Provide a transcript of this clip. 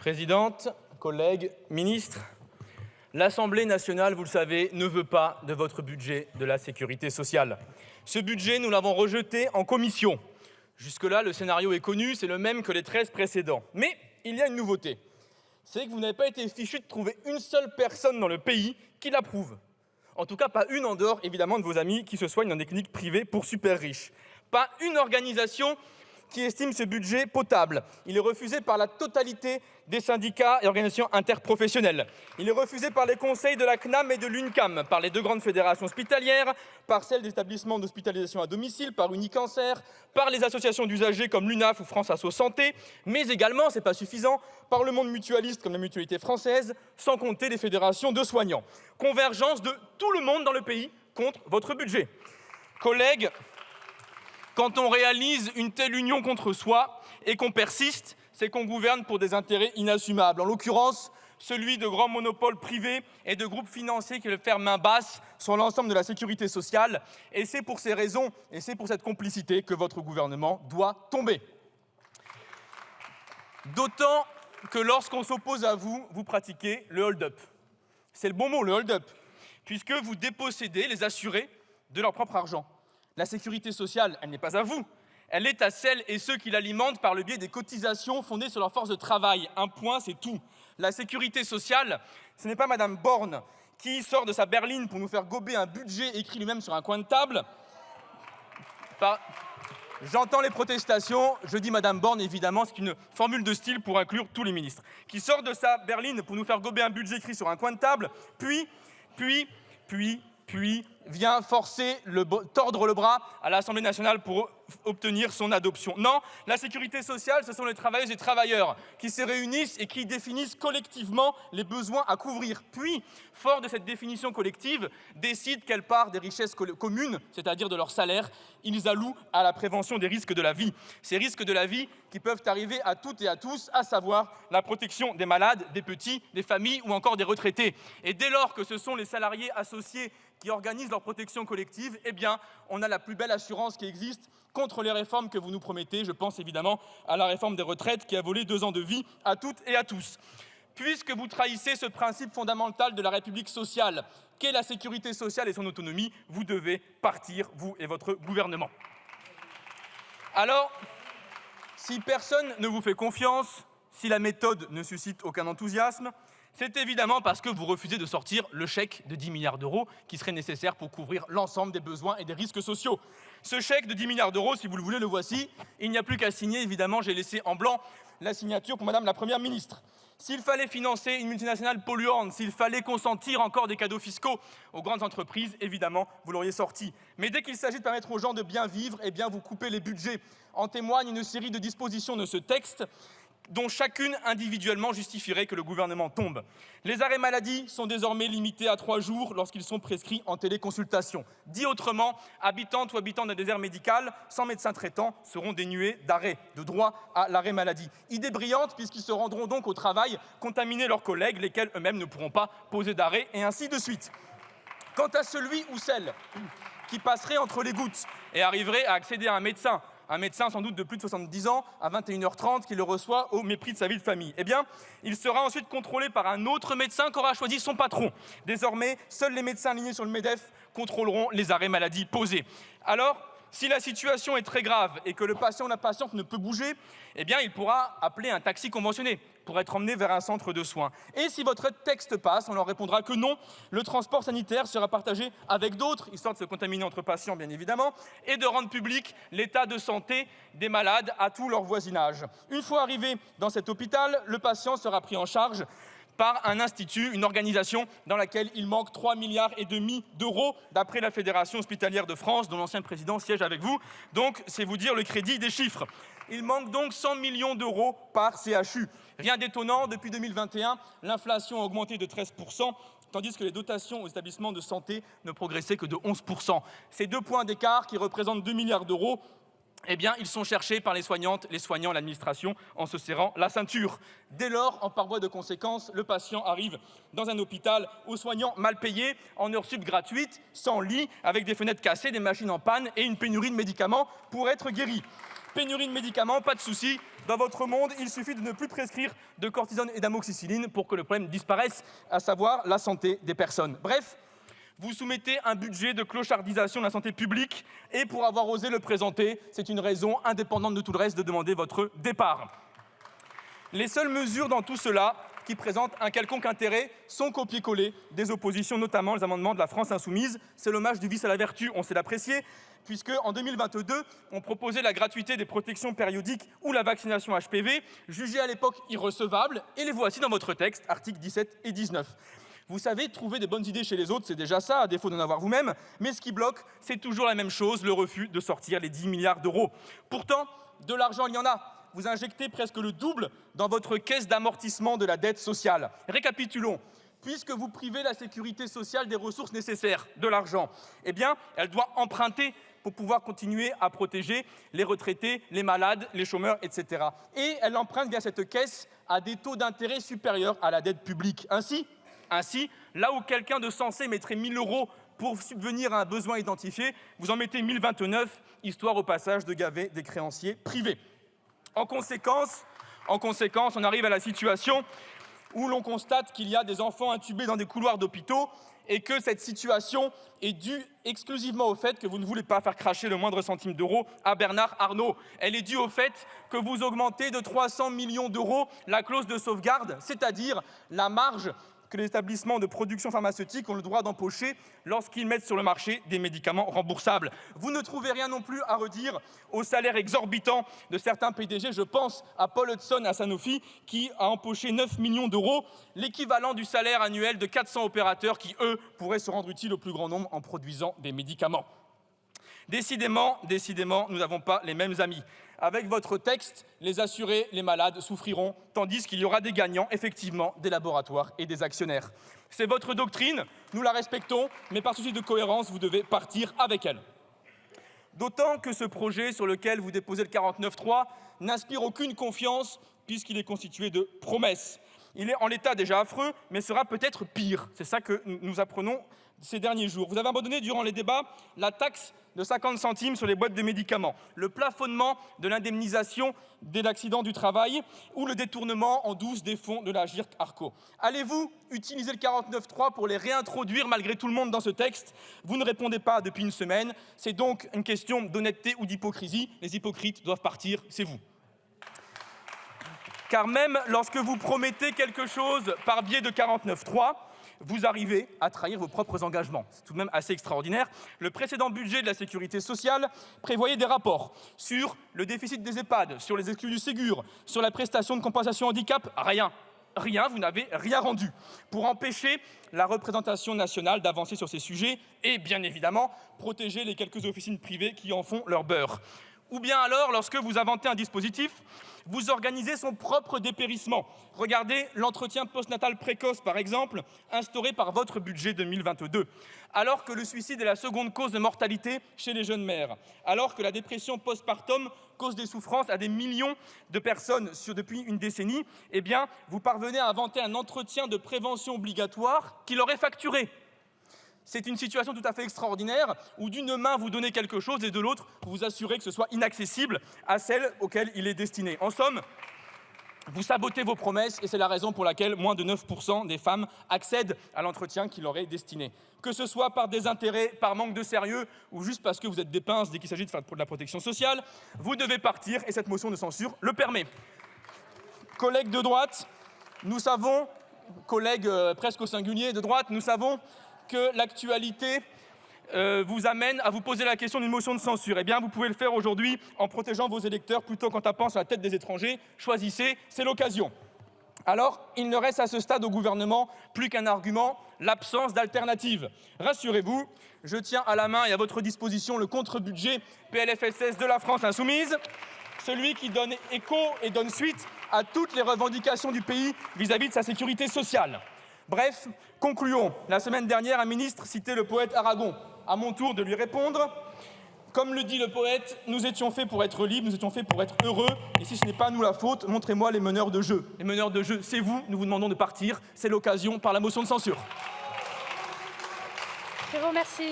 Présidente, collègues, ministres, l'Assemblée nationale, vous le savez, ne veut pas de votre budget de la sécurité sociale. Ce budget, nous l'avons rejeté en commission. Jusque-là, le scénario est connu, c'est le même que les 13 précédents. Mais il y a une nouveauté. C'est que vous n'avez pas été fichu de trouver une seule personne dans le pays qui l'approuve. En tout cas, pas une en dehors, évidemment, de vos amis qui se soignent dans des cliniques privées pour super riches. Pas une organisation qui estime ce budget potable. Il est refusé par la totalité des syndicats et organisations interprofessionnelles. Il est refusé par les conseils de la CNAM et de l'UNCAM, par les deux grandes fédérations hospitalières, par celles des établissements d'hospitalisation à domicile, par Unicancer, par les associations d'usagers comme l'UNAF ou France Asso Santé, mais également, c'est pas suffisant, par le monde mutualiste comme la Mutualité française, sans compter les fédérations de soignants. Convergence de tout le monde dans le pays contre votre budget. Collègues, quand on réalise une telle union contre soi et qu'on persiste, c'est qu'on gouverne pour des intérêts inassumables. En l'occurrence, celui de grands monopoles privés et de groupes financiers qui veulent faire main basse sur l'ensemble de la sécurité sociale. Et c'est pour ces raisons et c'est pour cette complicité que votre gouvernement doit tomber. D'autant que lorsqu'on s'oppose à vous, vous pratiquez le hold-up. C'est le bon mot, le hold-up, puisque vous dépossédez les assurés de leur propre argent. La sécurité sociale, elle n'est pas à vous. Elle est à celles et ceux qui l'alimentent par le biais des cotisations fondées sur leur force de travail. Un point, c'est tout. La sécurité sociale, ce n'est pas Madame Borne qui sort de sa berline pour nous faire gober un budget écrit lui-même sur un coin de table. J'entends les protestations, je dis Madame Borne, évidemment, c'est une formule de style pour inclure tous les ministres. Qui sort de sa berline pour nous faire gober un budget écrit sur un coin de table, puis vient tordre le bras à l'Assemblée nationale pour obtenir son adoption. Non, la sécurité sociale, ce sont les travailleuses et travailleurs qui se réunissent et qui définissent collectivement les besoins à couvrir. Puis, fort de cette définition collective, décident quelle part des richesses communes, c'est-à-dire de leur salaire, ils allouent à la prévention des risques de la vie. Ces risques de la vie qui peuvent arriver à toutes et à tous, à savoir la protection des malades, des petits, des familles ou encore des retraités. Et dès lors que ce sont les salariés associés qui organisent leur protection collective, eh bien, on a la plus belle assurance qui existe contre les réformes que vous nous promettez. Je pense évidemment à la réforme des retraites qui a volé 2 ans de vie à toutes et à tous. Puisque vous trahissez ce principe fondamental de la République sociale, qu'est la sécurité sociale et son autonomie, vous devez partir, vous et votre gouvernement. Alors, si personne ne vous fait confiance, si la méthode ne suscite aucun enthousiasme, c'est évidemment parce que vous refusez de sortir le chèque de 10 milliards d'euros qui serait nécessaire pour couvrir l'ensemble des besoins et des risques sociaux. Ce chèque de 10 milliards d'euros, si vous le voulez, le voici. Il n'y a plus qu'à signer, évidemment, j'ai laissé en blanc la signature pour Madame la Première ministre. S'il fallait financer une multinationale polluante, s'il fallait consentir encore des cadeaux fiscaux aux grandes entreprises, évidemment, vous l'auriez sorti. Mais dès qu'il s'agit de permettre aux gens de bien vivre, eh bien, vous coupez les budgets. En témoigne une série de dispositions de ce texte dont chacune individuellement justifierait que le gouvernement tombe. Les arrêts maladie sont désormais limités à 3 jours lorsqu'ils sont prescrits en téléconsultation. Dit autrement, habitantes ou habitants d'un désert médical sans médecin traitant seront dénués d'arrêt, de droit à l'arrêt maladie. Idée brillante puisqu'ils se rendront donc au travail contaminer leurs collègues, lesquels eux-mêmes ne pourront pas poser d'arrêt, et ainsi de suite. Quant à celui ou celle qui passerait entre les gouttes et arriverait à accéder à un médecin sans doute de plus de 70 ans, à 21h30, qui le reçoit au mépris de sa vie de famille. Eh bien, il sera ensuite contrôlé par un autre médecin qu'aura choisi son patron. Désormais, seuls les médecins alignés sur le MEDEF contrôleront les arrêts maladie posés. Alors, si la situation est très grave et que le patient ou la patiente ne peut bouger, eh bien, il pourra appeler un taxi conventionné pour être emmené vers un centre de soins. Et si votre texte passe, on leur répondra que non, le transport sanitaire sera partagé avec d'autres, histoire de se contaminer entre patients, bien évidemment, et de rendre public l'état de santé des malades à tout leur voisinage. Une fois arrivé dans cet hôpital, le patient sera pris en charge par un institut, une organisation dans laquelle il manque 3,5 milliards d'euros, d'après la Fédération hospitalière de France, dont l'ancien président siège avec vous. Donc, c'est vous dire le crédit des chiffres. Il manque donc 100 millions d'euros par CHU. Rien d'étonnant, depuis 2021, l'inflation a augmenté de 13%, tandis que les dotations aux établissements de santé ne progressaient que de 11%. Ces 2 points d'écart, qui représentent 2 milliards d'euros, eh bien, ils sont cherchés par les soignantes, les soignants, l'administration, en se serrant la ceinture. Dès lors, en par voie de conséquence, le patient arrive dans un hôpital aux soignants mal payés, en heures sup gratuites, sans lit, avec des fenêtres cassées, des machines en panne et une pénurie de médicaments pour être guéri. Pénurie de médicaments, pas de souci, Dans votre monde, il suffit de ne plus prescrire de cortisone et d'amoxicilline pour que le problème disparaisse, à savoir la santé des personnes. Bref, vous soumettez un budget de clochardisation de la santé publique et pour avoir osé le présenter, c'est une raison indépendante de tout le reste de demander votre départ. Les seules mesures dans tout cela qui présentent un quelconque intérêt sont copier-coller des oppositions, notamment les amendements de la France insoumise. C'est l'hommage du vice à la vertu, on sait l'apprécier, puisque en 2022, on proposait la gratuité des protections périodiques ou la vaccination HPV, jugées à l'époque irrecevables, et les voici dans votre texte, articles 17 et 19. Vous savez, trouver des bonnes idées chez les autres, c'est déjà ça, à défaut d'en avoir vous-même, mais ce qui bloque, c'est toujours la même chose, le refus de sortir les 10 milliards d'euros. Pourtant, de l'argent, il y en a. Vous injectez presque le double dans votre caisse d'amortissement de la dette sociale. Récapitulons. Puisque vous privez la sécurité sociale des ressources nécessaires, de l'argent, eh bien, elle doit emprunter pour pouvoir continuer à protéger les retraités, les malades, les chômeurs, etc. Et elle emprunte via cette caisse à des taux d'intérêt supérieurs à la dette publique. Ainsi, là où quelqu'un de sensé mettrait 1 000 € pour subvenir à un besoin identifié, vous en mettez 1 029, histoire au passage de gaver des créanciers privés. En conséquence, on arrive à la situation où l'on constate qu'il y a des enfants intubés dans des couloirs d'hôpitaux et que cette situation est due exclusivement au fait que vous ne voulez pas faire cracher le moindre centime d'euro à Bernard Arnault. Elle est due au fait que vous augmentez de 300 millions d'euros la clause de sauvegarde, c'est-à-dire la marge que les établissements de production pharmaceutique ont le droit d'empocher lorsqu'ils mettent sur le marché des médicaments remboursables. Vous ne trouvez rien non plus à redire au salaire exorbitant de certains PDG. Je pense à Paul Hudson à Sanofi qui a empoché 9 millions d'euros, l'équivalent du salaire annuel de 400 opérateurs qui, eux, pourraient se rendre utiles au plus grand nombre en produisant des médicaments. Décidément, nous n'avons pas les mêmes amis. Avec votre texte, les assurés, les malades souffriront, tandis qu'il y aura des gagnants, effectivement, des laboratoires et des actionnaires. C'est votre doctrine, nous la respectons, mais par souci de cohérence, vous devez partir avec elle. D'autant que ce projet sur lequel vous déposez le 49.3 n'inspire aucune confiance puisqu'il est constitué de promesses. Il est en l'état déjà affreux, mais sera peut-être pire. C'est ça que nous apprenons ces derniers jours. Vous avez abandonné durant les débats la taxe de 50 centimes sur les boîtes de médicaments, le plafonnement de l'indemnisation des accidents du travail ou le détournement en douce des fonds de la GIRC-ARCO. Allez-vous utiliser le 49.3 pour les réintroduire malgré tout le monde dans ce texte? Vous ne répondez pas depuis une semaine. C'est donc une question d'honnêteté ou d'hypocrisie. Les hypocrites doivent partir, c'est vous. Car même lorsque vous promettez quelque chose par biais de 49.3, vous arrivez à trahir vos propres engagements. C'est tout de même assez extraordinaire. Le précédent budget de la sécurité sociale prévoyait des rapports sur le déficit des EHPAD, sur les exclus du Ségur, sur la prestation de compensation handicap. Rien, vous n'avez rien rendu pour empêcher la représentation nationale d'avancer sur ces sujets et, bien évidemment, protéger les quelques officines privées qui en font leur beurre. Ou bien alors, lorsque vous inventez un dispositif, vous organisez son propre dépérissement. Regardez l'entretien postnatal précoce, par exemple, instauré par votre budget 2022. Alors que le suicide est la seconde cause de mortalité chez les jeunes mères, alors que la dépression postpartum cause des souffrances à des millions de personnes depuis une décennie, eh bien, vous parvenez à inventer un entretien de prévention obligatoire qui leur est facturé. C'est une situation tout à fait extraordinaire où d'une main vous donnez quelque chose et de l'autre vous vous assurez que ce soit inaccessible à celles auxquelles il est destiné. En somme, vous sabotez vos promesses et c'est la raison pour laquelle moins de 9% des femmes accèdent à l'entretien qui leur est destiné. Que ce soit par désintérêt, par manque de sérieux ou juste parce que vous êtes des pinces dès qu'il s'agit de faire de la protection sociale, vous devez partir et cette motion de censure le permet. Collègues de droite, nous savons, collègues presque au singulier de droite, nous savons que l'actualité vous amène à vous poser la question d'une motion de censure. Eh bien, vous pouvez le faire aujourd'hui en protégeant vos électeurs plutôt qu'en tapant sur la tête des étrangers. Choisissez, c'est l'occasion. Alors, il ne reste à ce stade au gouvernement plus qu'un argument, l'absence d'alternative. Rassurez-vous, je tiens à la main et à votre disposition le contre-budget PLFSS de la France insoumise, celui qui donne écho et donne suite à toutes les revendications du pays vis-à-vis de sa sécurité sociale. Bref, concluons. La semaine dernière, un ministre citait le poète Aragon. À mon tour de lui répondre. Comme le dit le poète, nous étions faits pour être libres, nous étions faits pour être heureux. Et si ce n'est pas nous la faute, montrez-moi les meneurs de jeu. Les meneurs de jeu, c'est vous. Nous vous demandons de partir. C'est l'occasion par la motion de censure. Je vous remercie.